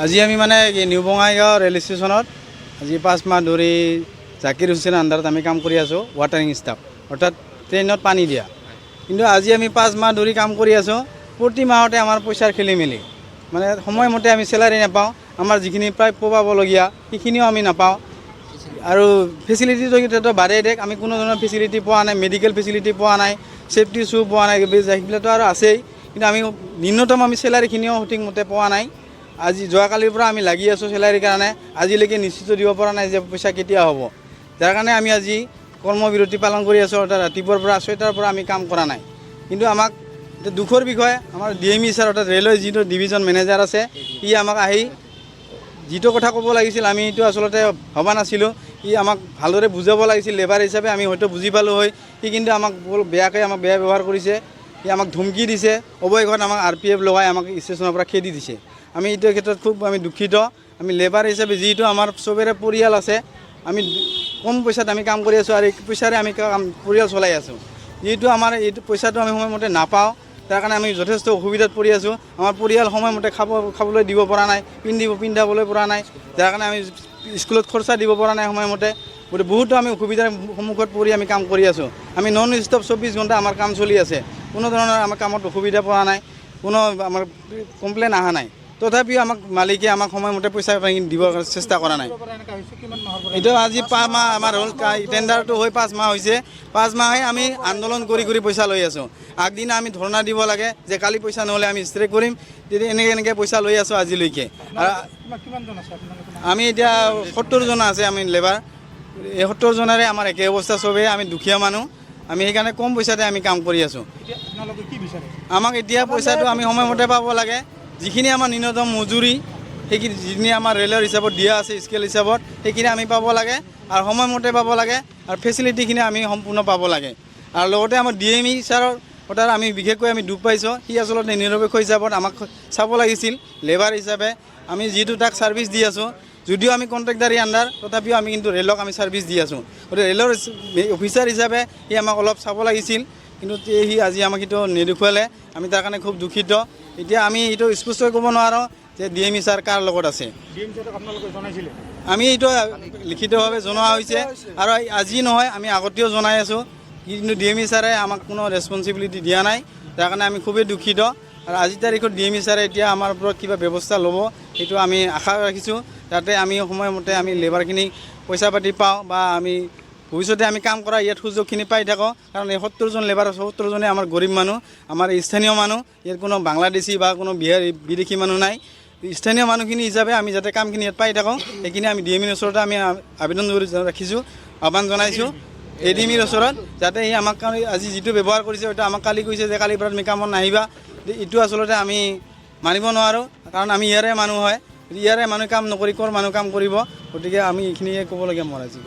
আজি আমি মানে নিউ বঙাইগাঁও ৰেল ষ্টেচনত আজি 5 মাহ ধৰি জাকিৰ হুছেইনৰ আণ্ডাৰত আমি কাম কৰি আছোঁ ৱাটাৰিং ষ্টাফ অৰ্থাৎ ট্ৰেইনত পানী দিয়া। কিন্তু আজি আমি 5 মাহ ধৰি কাম কৰি আছোঁ, প্ৰতি মাহতে আমাৰ পইচাৰ খেলিমেলি, মানে সময়মতে আমি চেলাৰী নাপাওঁ, আমাৰ যিখিনি প্ৰাপ্য পাবলগীয়া সেইখিনিও আমি নাপাওঁ। আৰু ফেচিলিটিটো কিন্তু বাদেই দিয়ক, আমি কোনো ধৰণৰ ফেচিলিটি পোৱা নাই, মেডিকেল ফেচিলিটি পোৱা নাই, ছেফটি শ্বু পোৱা নাই, সেইবিলাকতো আৰু আছেই, কিন্তু আমি ন্যূনতম আমি চেলাৰীখিনিও সঠিকমতে পোৱা নাই। আজি যোৱাকালিৰ পৰা আমি লাগি আছোঁ চেলাৰীৰ কাৰণে, আজিলৈকে নিশ্চিত দিব পৰা নাই যে পইচা কেতিয়া হ'ব। যাৰ কাৰণে আমি আজি কৰ্মবিৰতি পালন কৰি আছোঁ, অৰ্থাৎ ৰাতিপুৱাৰ পৰা 6টাৰ পৰা আমি কাম কৰা নাই। কিন্তু আমাক দুখৰ বিষয়ে আমাৰ DME ছাৰ অৰ্থাৎ ৰেলৱে যিটো ডিভিজন মেনেজাৰ আছে, সি আমাক আহি যিটো কথা ক'ব লাগিছিল আমি এইটো আচলতে ভবা নাছিলোঁ। সি আমাক ভালদৰে বুজাব লাগিছিল, লেবাৰ হিচাপে আমি হয়তো বুজি পালোঁ হয়, সি কিন্তু আমাক বেয়াকৈ বেয়া ব্যৱহাৰ কৰিছে। সি আমাক ধমকি দিছে, অৱশেষত আমাক RPF লগাই আমাক ষ্টেচনৰ পৰা খেদি দিছে। আমি এইটোৰ ক্ষেত্ৰত খুব আমি দুখিত। আমি লেবাৰ হিচাপে যিহেতু আমাৰ চবৰে পৰিয়াল আছে, আমি কম পইচাত আমি কাম কৰি আছোঁ আৰু এই পইচাৰে আমি পৰিয়াল চলাই আছোঁ। যিহেতু আমাৰ এইটো পইচাটো আমি সময়মতে নাপাওঁ, তাৰ কাৰণে আমি যথেষ্ট অসুবিধাত পৰি আছোঁ। আমাৰ পৰিয়াল সময়মতে খাবলৈ দিব পৰা নাই, পিন্ধাবলৈ পৰা নাই, যাৰ কাৰণে আমি স্কুলত খৰচা দিব পৰা নাই সময়মতে। গতিকে বহুতো আমি অসুবিধাৰ সন্মুখত পৰি আমি কাম কৰি আছোঁ। আমি নন ষ্টপ 24 ঘণ্টা আমাৰ কাম চলি আছে, কোনো ধৰণৰ আমাৰ কামত অসুবিধা পৰা নাই, কোনো আমাৰ কমপ্লেইন অহা নাই। তথাপিও আমাক মালিকে আমাক সময়মতে পইচা দিবৰ চেষ্টা কৰা নাই। এইটো আজি 5 মাহ আমাৰ হ'ল, টেণ্ডাৰটো হৈ 5 মাহ হৈছে। 5 মাহে আমি আন্দোলন কৰি পইচা লৈ আছোঁ। আগদিনা আমি ধৰ্ণা দিব লাগে যে কালি পইচা নহ'লে আমি ষ্ট্ৰাইক কৰিম, তেতিয়া এনেকৈ পইচা লৈ আছোঁ আজিলৈকে। আমি এতিয়া 70 জন আছে আমি লেবাৰ। এই 70 জনেৰে আমাৰ একে অৱস্থা, চবেই আমি দুখীয়া মানুহ, আমি সেইকাৰণে কম পইচাতে আমি কাম কৰি আছোঁ। আমাক এতিয়া পইচাটো আমি সময়মতে পাব লাগে, যিখিনি আমাৰ ন্যূনতম মজুৰি সেইখিনি যিখিনি আমাৰ ৰেলৰ হিচাপত দিয়া আছে স্কেল হিচাপত, সেইখিনি আমি পাব লাগে আৰু সময়মতে পাব লাগে, আৰু ফেচিলিটিখিনি আমি সম্পূৰ্ণ পাব লাগে। আৰু লগতে আমাৰ DME ছাৰৰ কথা আমি বিশেষকৈ আমি দুখ পাইছোঁ। সি আচলতে নিৰপেক্ষ হিচাপত আমাক চাব লাগিছিল। লেবাৰ হিচাপে আমি যিটো তাক ছাৰ্ভিচ দি আছোঁ, যদিও আমি কণ্ট্ৰেক্টাৰী আণ্ডাৰ, তথাপিও আমি কিন্তু ৰেলক আমি ছাৰ্ভিচ দি আছোঁ। গতিকে ৰেলৰ অফিচাৰ হিচাপে সি আমাক অলপ চাব লাগিছিল, কিন্তু সি আজি আমাক সেইটো নেদেখুৱালে। আমি তাৰ কাৰণে খুব দুখিত। এতিয়া আমি এইটো স্পষ্টকৈ ক'ব নোৱাৰোঁ যে DME ছাৰ কাৰ লগত আছে। আমি এইটো লিখিতভাৱে জনোৱা হৈছে, আৰু আজি নহয় আমি আগতেও জনাই আছোঁ, কিন্তু DME ছাৰে আমাক কোনো ৰেছপঞ্চিবিলিটি দিয়া নাই। তাৰ কাৰণে আমি খুবেই দুখিত। আৰু আজিৰ তাৰিখত DME ছাৰে এতিয়া আমাৰ ওপৰত কিবা ব্যৱস্থা ল'ব, সেইটো আমি আশা ৰাখিছোঁ, যাতে আমি সময়মতে আমি লেবাৰখিনি পইচা পাতি পাওঁ, বা আমি ভৱিষ্যতে আমি কাম কৰা ইয়াত সুযোগখিনি পাই থাকোঁ। কাৰণ এই 70 জন লেবাৰ, 70 জনে আমাৰ গৰীব মানুহ, আমাৰ স্থানীয় মানুহ, ইয়াত কোনো বাংলাদেশী বা কোনো বিদেশী মানুহ নাই। স্থানীয় মানুহখিনি হিচাপে আমি যাতে কামখিনি ইয়াত পাই থাকোঁ, সেইখিনি আমি DMEৰ ওচৰতে আমি আবেদন ৰাখিছোঁ, আহ্বান জনাইছোঁ ADMEৰ ওচৰত, যাতে সি আমাক আজি যিটো ব্যৱহাৰ কৰিছে, হয়তো আমাক কালি কৈছে যে কালিৰ পৰা তুমি কামত নাহিবা। এইটো আচলতে আমি মানিব নোৱাৰোঁ, কাৰণ আমি ইয়াৰে মানুহ হয়, ইয়াৰে মানুহ কাম নকৰি ক'ৰ মানুহ কাম কৰিব। গতিকে আমি এইখিনিয়ে ক'বলগীয়া মোৰ আজি।